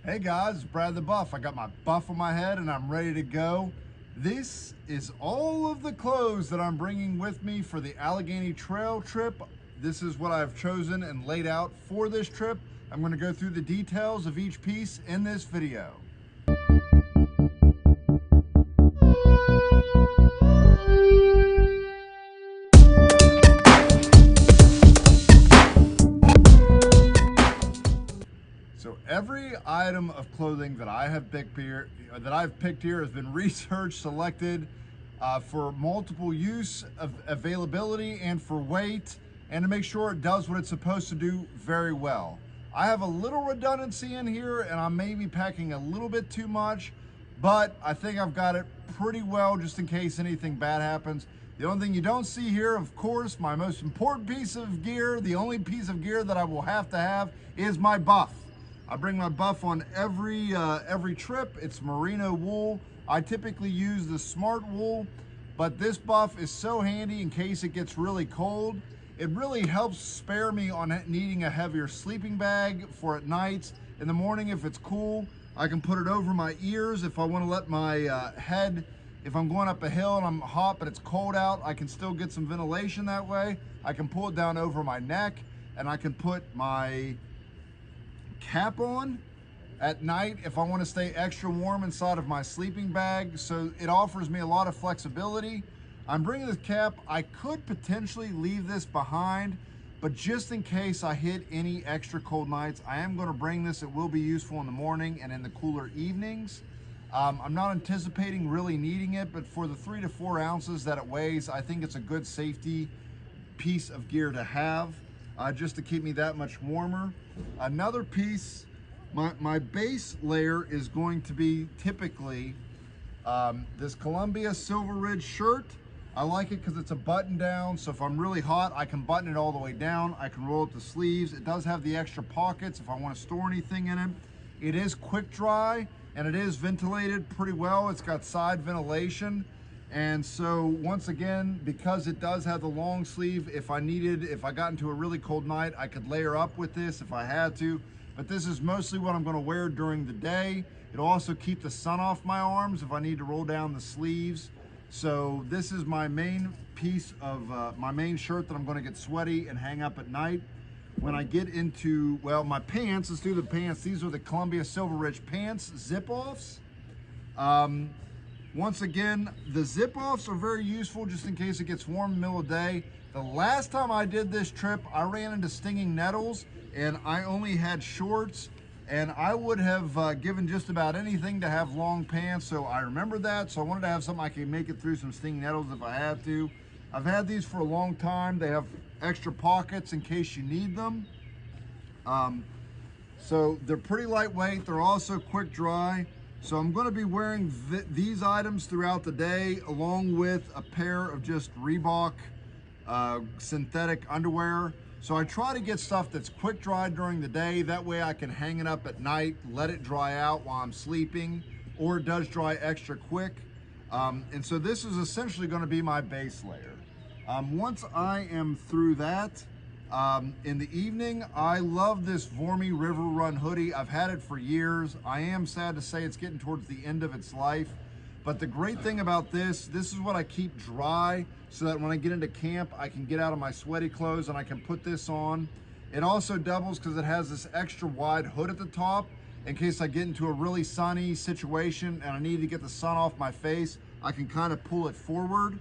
Hey guys, it's Brad the Buff. I got my buff on my head and I'm ready to go. This is all of the clothes that I'm bringing with me for the Allegheny Trail trip. This is what I've chosen and laid out for this trip. I'm going to go through the details of each piece in this video. So every item of clothing that I've picked here has been researched, selected for multiple use, availability, and for weight, and to make sure it does what it's supposed to do very well. I have a little redundancy in here, and I may be packing a little bit too much, but I think I've got it pretty well just in case anything bad happens. The only thing you don't see here, of course, my most important piece of gear, the only piece of gear that I will have to have is my buff. I bring my buff on every trip. It's merino wool. I typically use the smart wool, but this buff is so handy in case it gets really cold. It really helps spare me on needing a heavier sleeping bag for at nights. In the morning, if it's cool, I can put it over my ears. If I want to let my head, if I'm going up a hill and I'm hot but it's cold out, I can still get some ventilation that way. I can pull it down over my neck, and I can put my cap on at night if I want to stay extra warm inside of my sleeping bag. So it offers me a lot of flexibility. I'm bringing this cap. I could potentially leave this behind, but just in case I hit any extra cold nights, I am going to bring this. It will be useful in the morning and in the cooler evenings. I'm not anticipating really needing it, but for the 3 to 4 ounces that it weighs, I think it's a good safety piece of gear to have. Just to keep me that much warmer. Another piece, my base layer is going to be typically this Columbia Silver Ridge shirt. I like it because it's a button down, so if I'm really hot, I can button it all the way down. I can roll up the sleeves. It does have the extra pockets if I want to store anything in it. It is quick dry, and it is ventilated pretty well. It's got side ventilation. And so once again, because it does have the long sleeve, if I got into a really cold night, I could layer up with this if I had to. But this is mostly what I'm going to wear during the day. It'll also keep the sun off my arms if I need to roll down the sleeves. So this is my main piece of my main shirt that I'm going to get sweaty and hang up at night. When I get into, well, my pants, let's do the pants. These are the Columbia Silver Ridge pants, zip-offs. Once again, the zip-offs are very useful just in case it gets warm in the middle of the day. The last time I did this trip, I ran into stinging nettles and I only had shorts, and I would have given just about anything to have long pants, so I remember that. So I wanted to have something I could make it through some stinging nettles if I had to. I've had these for a long time. They have extra pockets in case you need them. So they're pretty lightweight. They're also quick dry. So I'm going to be wearing these items throughout the day, along with a pair of just Reebok synthetic underwear. So I try to get stuff that's quick dry during the day. That way I can hang it up at night, let it dry out while I'm sleeping, or it does dry extra quick. And so this is essentially going to be my base layer. Once I am through that, in the evening, I love this Vormy River Run hoodie. I've had it for years. I am sad to say it's getting towards the end of its life. But the great thing about this is what I keep dry so that when I get into camp, I can get out of my sweaty clothes and I can put this on. It also doubles because it has this extra wide hood at the top in case I get into a really sunny situation and I need to get the sun off my face. I can kind of pull it forward.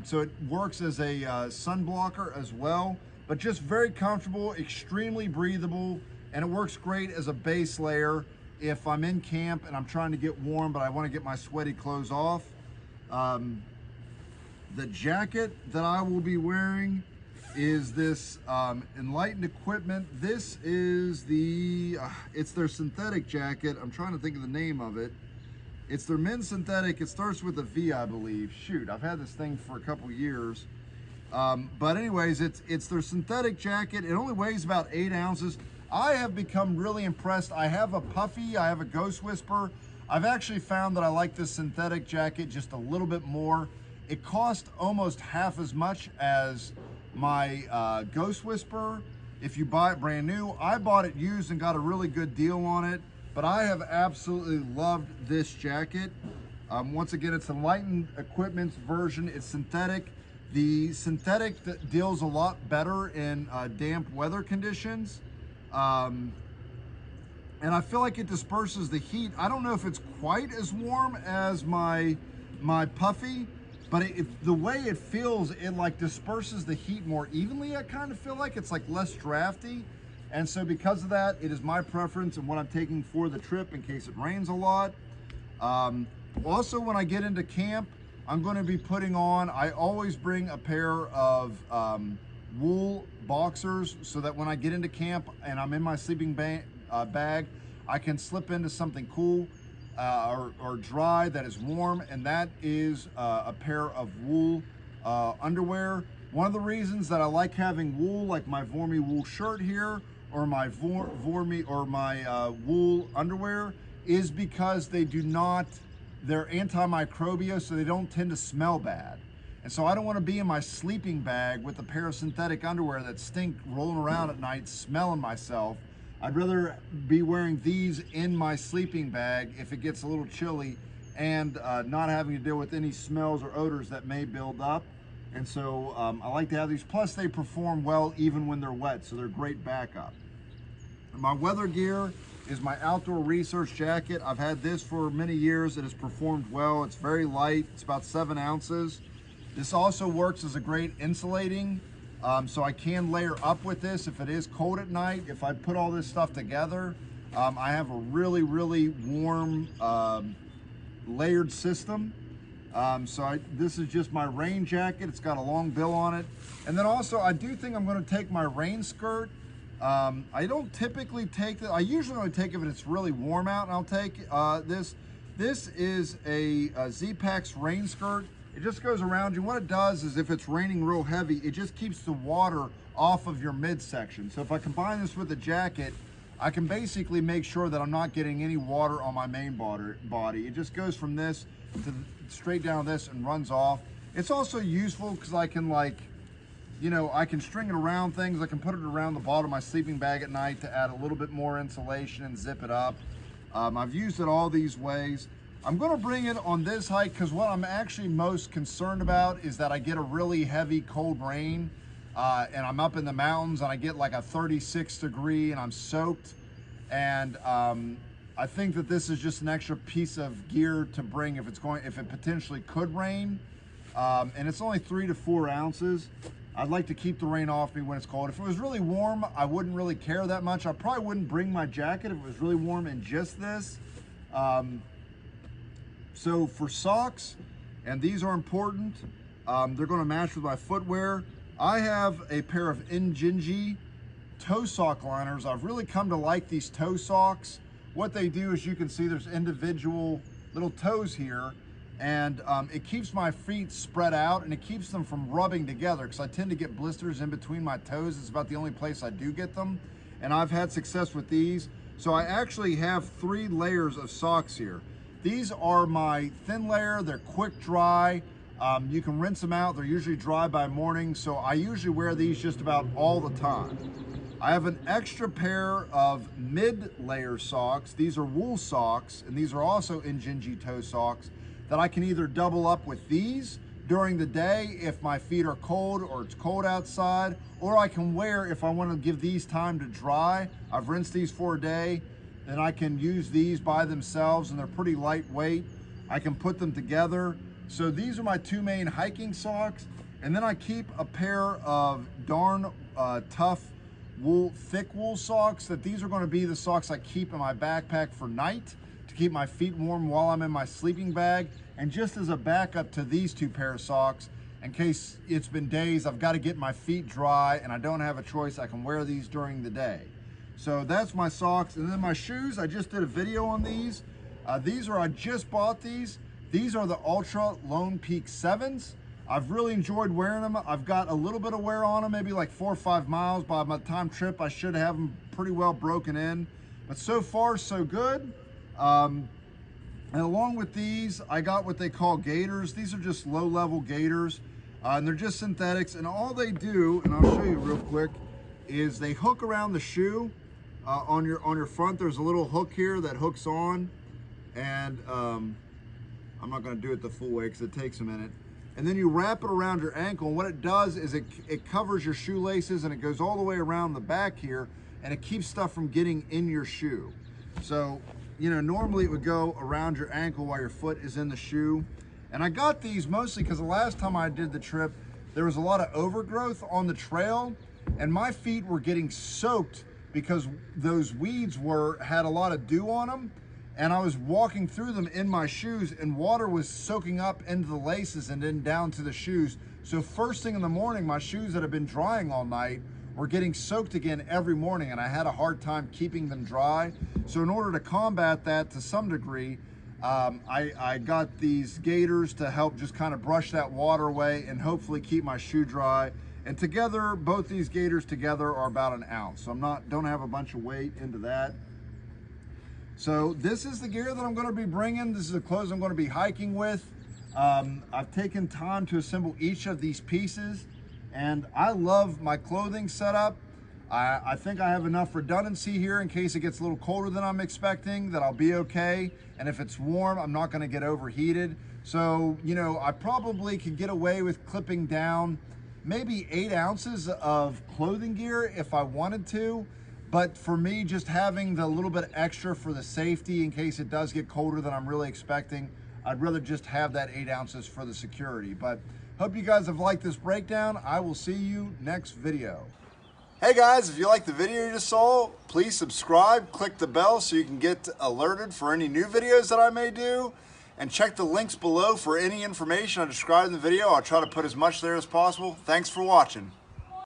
So it works as a sun blocker as well. But just very comfortable, extremely breathable, and it works great as a base layer if I'm in camp and I'm trying to get warm, but I want to get my sweaty clothes off. The jacket that I will be wearing is this Enlightened Equipment. This is it's their synthetic jacket. I'm trying to think of the name of it. It's their men's synthetic. It starts with a V, I believe. Shoot, I've had this thing for a couple years. But anyways, it's their synthetic jacket. It only weighs about 8 ounces. I have become really impressed. I have a puffy, I have a Ghost Whisper. I've actually found that I like this synthetic jacket just a little bit more. It cost almost half as much as my Ghost Whisper if you buy it brand new. I bought it used and got a really good deal on it. but I have absolutely loved this jacket. Once again, it's Enlightened Equipment's version. It's synthetic. The synthetic deals a lot better in damp weather conditions. And I feel like it disperses the heat. I don't know if it's quite as warm as my puffy, but the way it feels, it like disperses the heat more evenly. I kind of feel like it's like less drafty. And so because of that, it is my preference and what I'm taking for the trip in case it rains a lot. Also, when I get into camp, I'm going to be putting on, I always bring a pair of wool boxers so that when I get into camp and I'm in my sleeping bag, I can slip into something cool or dry that is warm, and that is a pair of wool underwear. One of the reasons that I like having wool, like my Vormy wool shirt here, or my wool underwear, is because they're antimicrobial, so they don't tend to smell bad. And so I don't want to be in my sleeping bag with a pair of synthetic underwear that stink rolling around at night smelling myself. I'd rather be wearing these in my sleeping bag if it gets a little chilly and not having to deal with any smells or odors that may build up. And so I like to have these. Plus they perform well even when they're wet, so they're great backup. My weather gear is my outdoor research jacket. I've had this for many years. It has performed well. It's very light. It's about 7 ounces. This also works as a great insulating, so I can layer up with this if it is cold at night. If I put all this stuff together, I have a really, really warm layered system. This is just my rain jacket. It's got a long bill on it. And then also I do think I'm going to take my rain skirt. I don't typically take it. I usually only take it if it's really warm out, and I'll take this. This is a Z-Pax rain skirt. It just goes around you. What it does is if it's raining real heavy, it just keeps the water off of your midsection. So if I combine this with a jacket, I can basically make sure that I'm not getting any water on my main body. It just goes from this to straight down this and runs off. It's also useful because I can I can string it around things. I can put it around the bottom of my sleeping bag at night to add a little bit more insulation and zip it up. I've used it all these ways. I'm going to bring it on this hike because what I'm actually most concerned about is that I get a really heavy cold rain and I'm up in the mountains and I get like a 36 degree and I'm soaked. And I think that this is just an extra piece of gear to bring if it potentially could rain. And it's only 3 to 4 ounces. I'd like to keep the rain off me when it's cold. If it was really warm, I wouldn't really care that much. I probably wouldn't bring my jacket if it was really warm in just this. So for socks, and these are important, they're going to match with my footwear. I have a pair of Injinji toe sock liners. I've really come to like these toe socks. What they do is, you can see there's individual little toes here, and it keeps my feet spread out and it keeps them from rubbing together because I tend to get blisters in between my toes. It's about the only place I do get them, and I've had success with these. So I actually have 3 layers of socks here. These are my thin layer. They're quick dry. You can rinse them out. They're usually dry by morning, so I usually wear these just about all the time. I have an extra pair of mid-layer socks. These are wool socks, and these are also Injinji toe socks that I can either double up with these during the day if my feet are cold or it's cold outside, or I can wear if I want to give these time to dry. I've rinsed these for a day, and I can use these by themselves, and they're pretty lightweight. I can put them together. So these are my 2 main hiking socks, and then I keep a pair of darn tough thick wool socks. That these are going to be the socks I keep in my backpack for night to keep my feet warm while I'm in my sleeping bag, and just as a backup to these 2 pair of socks in case it's been days I've got to get my feet dry and I don't have a choice. I can wear these during the day. So that's my socks. And then my shoes, I just did a video on these. I just bought these. These are the Ultra Lone Peak 7s. I've really enjoyed wearing them. I've got a little bit of wear on them, maybe like 4 or 5 miles. By my time trip, I should have them pretty well broken in. But so far, so good. And along with these, I got what they call gaiters. These are just low-level gaiters, and they're just synthetics. And all they do, and I'll show you real quick, is they hook around the shoe. on your front, there's a little hook here that hooks on, and I'm not going to do it the full way because it takes a minute. And then you wrap it around your ankle, and what it does is it covers your shoelaces, and it goes all the way around the back here, and it keeps stuff from getting in your shoe. So, you know, normally it would go around your ankle while your foot is in the shoe. And I got these mostly because the last time I did the trip, there was a lot of overgrowth on the trail, and my feet were getting soaked because those weeds had a lot of dew on them, and I was walking through them in my shoes, and water was soaking up into the laces and then down to the shoes. So first thing in the morning, my shoes that had been drying all night were getting soaked again every morning, and I had a hard time keeping them dry. So in order to combat that to some degree, I got these gaiters to help just kind of brush that water away and hopefully keep my shoe dry. And together, both these gaiters together are about an ounce. So don't have a bunch of weight into that. So this is the gear that I'm going to be bringing. This is the clothes I'm going to be hiking with. I've taken time to assemble each of these pieces, and I love my clothing setup. I think I have enough redundancy here in case it gets a little colder than I'm expecting, that I'll be okay. And if it's warm, I'm not going to get overheated. So, you know, I probably could get away with clipping down maybe 8 ounces of clothing gear if I wanted to. But for me, just having the little bit extra for the safety in case it does get colder than I'm really expecting, I'd rather just have that 8 ounces for the security. But hope you guys have liked this breakdown. I will see you next video. Hey guys, if you liked the video you just saw, please subscribe, click the bell so you can get alerted for any new videos that I may do, and check the links below for any information I described in the video. I'll try to put as much there as possible. Thanks for watching.